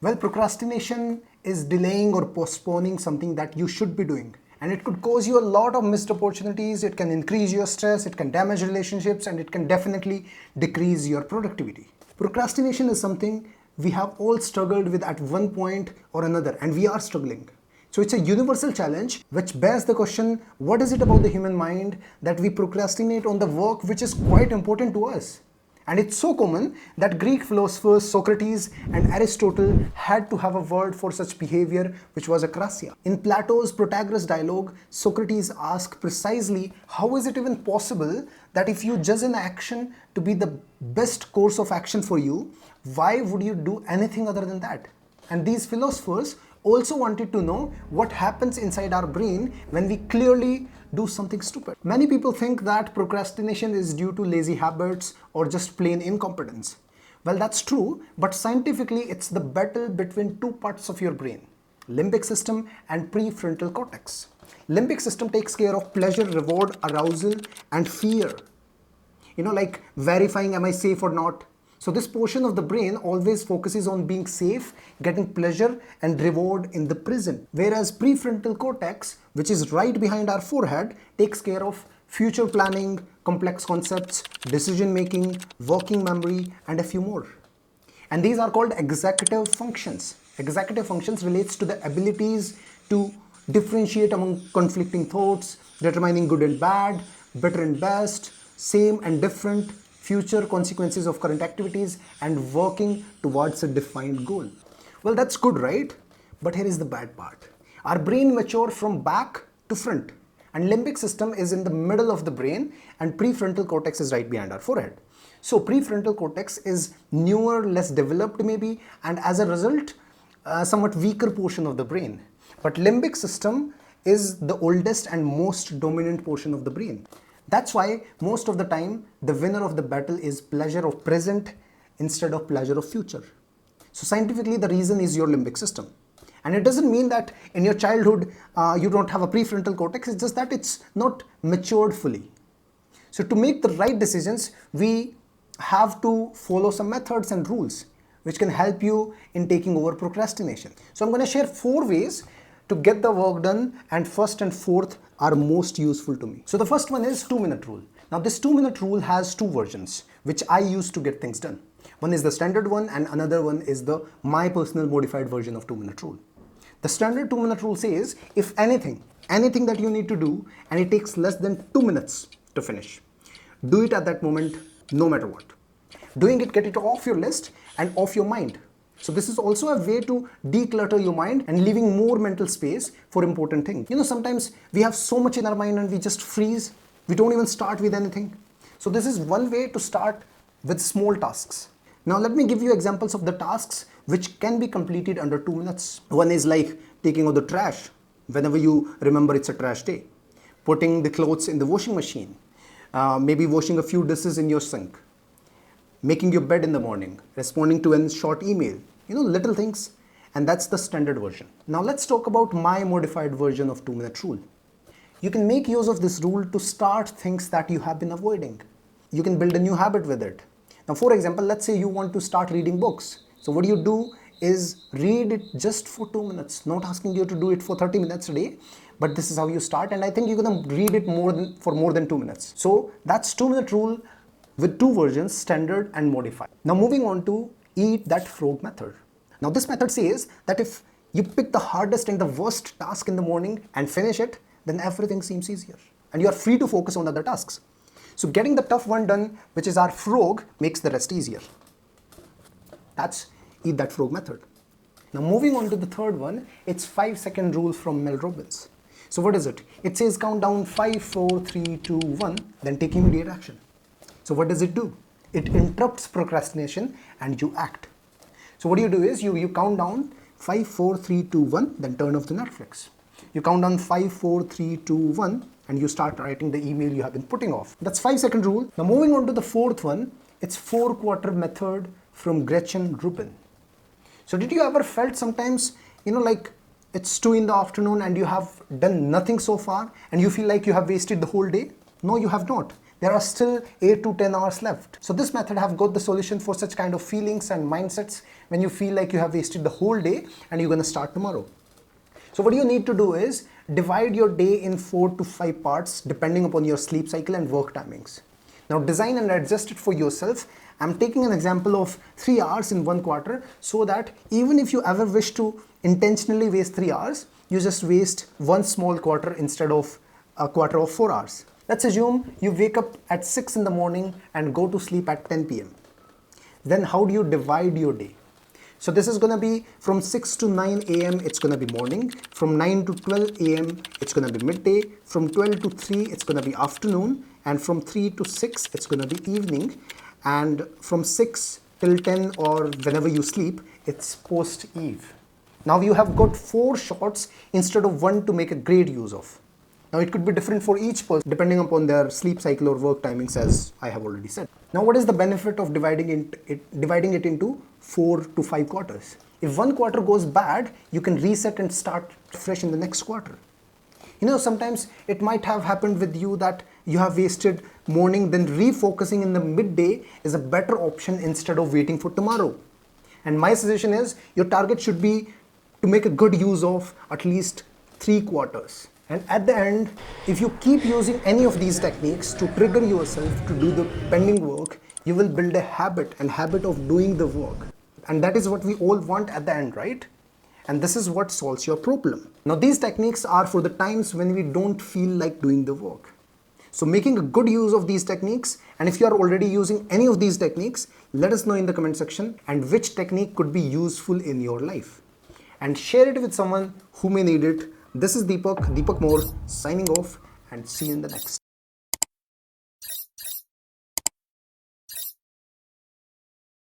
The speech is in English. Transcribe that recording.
Well, procrastination is delaying or postponing something that you should be doing. And it could cause you a lot of missed opportunities, it can increase your stress, it can damage relationships, and it can definitely decrease your productivity. Procrastination is something we have all struggled with at one point or another, and we are struggling. So it's a universal challenge which bears the question, what is it about the human mind that we procrastinate on the work which is quite important to us? And it's so common that Greek philosophers Socrates and Aristotle had to have a word for such behavior, which was akrasia. In Plato's Protagoras dialogue, Socrates asked precisely, how is it even possible that if you judge an action to be the best course of action for you, why would you do anything other than that? And these philosophers also wanted to know what happens inside our brain when we clearly do something stupid. Many people think that procrastination is due to lazy habits or just plain incompetence. Well, that's true, but scientifically it's the battle between two parts of your brain, limbic system and prefrontal cortex. Limbic system takes care of pleasure, reward, arousal, and fear. Like verifying am I safe or not. So this portion of the brain always focuses on being safe, getting pleasure and reward in the present. Whereas prefrontal cortex, which is right behind our forehead, takes care of future planning, complex concepts, decision making, working memory, and a few more. And these are called executive functions. Executive functions relates to the abilities to differentiate among conflicting thoughts, determining good and bad, better and best, same and different, future consequences of current activities, and working towards a defined goal. Well, that's good, right? But here is the bad part. Our brain matures from back to front, and limbic system is in the middle of the brain, and prefrontal cortex is right behind our forehead. So prefrontal cortex is newer, less developed maybe, and as a result, somewhat weaker portion of the brain. But limbic system is the oldest and most dominant portion of the brain. That's why most of the time the winner of the battle is pleasure of present instead of pleasure of future. So scientifically the reason is your limbic system. And it doesn't mean that in your childhood you don't have a prefrontal cortex, it's just that it's not matured fully. So to make the right decisions, we have to follow some methods and rules which can help you in taking over procrastination. So I'm going to share 4 ways to get the work done, and first and fourth are most useful to me. So the first one is 2-minute rule. Now this 2-minute rule has 2 versions which I use to get things done. One is the standard one and another one is the my personal modified version of 2-minute rule. The standard 2-minute rule says if anything that you need to do and it takes less than 2 minutes to finish, do it at that moment no matter what. Doing it, get it off your list and off your mind. So this is also a way to declutter your mind and leaving more mental space for important things. Sometimes we have so much in our mind and we just freeze. We don't even start with anything. So this is one way to start with small tasks. Now let me give you examples of the tasks which can be completed under 2 minutes. One is like taking out the trash whenever you remember it's a trash day. Putting the clothes in the washing machine. Maybe washing a few dishes in your sink. Making your bed in the morning. Responding to a short email. Little things, and that's the standard version. Now let's talk about my modified version of 2-minute rule. You can make use of this rule to start things that you have been avoiding. You can build a new habit with it. Now for example, let's say you want to start reading books. So what you do is read it just for 2 minutes, not asking you to do it for 30 minutes a day, but this is how you start, and I think you're going to read it for more than 2 minutes. So that's 2-minute rule with 2 versions, standard and modified. Now moving on to eat that frog method. Now this method says that if you pick the hardest and the worst task in the morning and finish it, then everything seems easier and you are free to focus on other tasks. So getting the tough one done, which is our frog, makes the rest easier. That's eat that frog method. Now moving on to the third one, it's 5-second rule from Mel Robbins. So what is it? It says count down 5, 4, 3, 2, 1, then take immediate action. So what does it do? It interrupts procrastination and you act. So what you do is you count down 5, 4, 3, 2, 1, then turn off the Netflix. You count down 5, 4, 3, 2, 1, and you start writing the email you have been putting off. That's 5-second rule. Now moving on to the fourth one, it's 4-quarter method from Gretchen Rubin. So did you ever felt sometimes, like it's 2 in the afternoon and you have done nothing so far and you feel like you have wasted the whole day? No, you have not. there are still 8 to 10 hours left. So this method have got the solution for such kind of feelings and mindsets when you feel like you have wasted the whole day and you're going to start tomorrow. So what you need to do is divide your day in 4 to 5 parts depending upon your sleep cycle and work timings. Now design and adjust it for yourself. I'm taking an example of 3 hours in one quarter so that even if you ever wish to intentionally waste 3 hours, you just waste one small quarter instead of a quarter of 4 hours. Let's assume you wake up at 6 in the morning and go to sleep at 10 p.m. Then how do you divide your day? So this is going to be from 6 to 9 a.m. it's going to be morning, from 9 to 12 a.m. it's going to be midday, from 12 to 3 it's going to be afternoon, and from 3 to 6 it's going to be evening, and from 6 till 10 or whenever you sleep it's post-eve. Now you have got 4 shots instead of 1 to make a great use of. Now it could be different for each person depending upon their sleep cycle or work timings, as I have already said. Now what is the benefit of dividing it into 4 to 5 quarters? If one quarter goes bad, you can reset and start fresh in the next quarter. You know, sometimes it might have happened with you that you have wasted morning, then refocusing in the midday is a better option instead of waiting for tomorrow. And my suggestion is your target should be to make a good use of at least 3 quarters. And at the end, if you keep using any of these techniques to trigger yourself to do the pending work, you will build a habit of doing the work. And that is what we all want at the end, right? And this is what solves your problem. Now these techniques are for the times when we don't feel like doing the work. So making a good use of these techniques, and if you are already using any of these techniques, let us know in the comment section and which technique could be useful in your life. And share it with someone who may need it. This is Deepak Moore signing off, and see you in the next.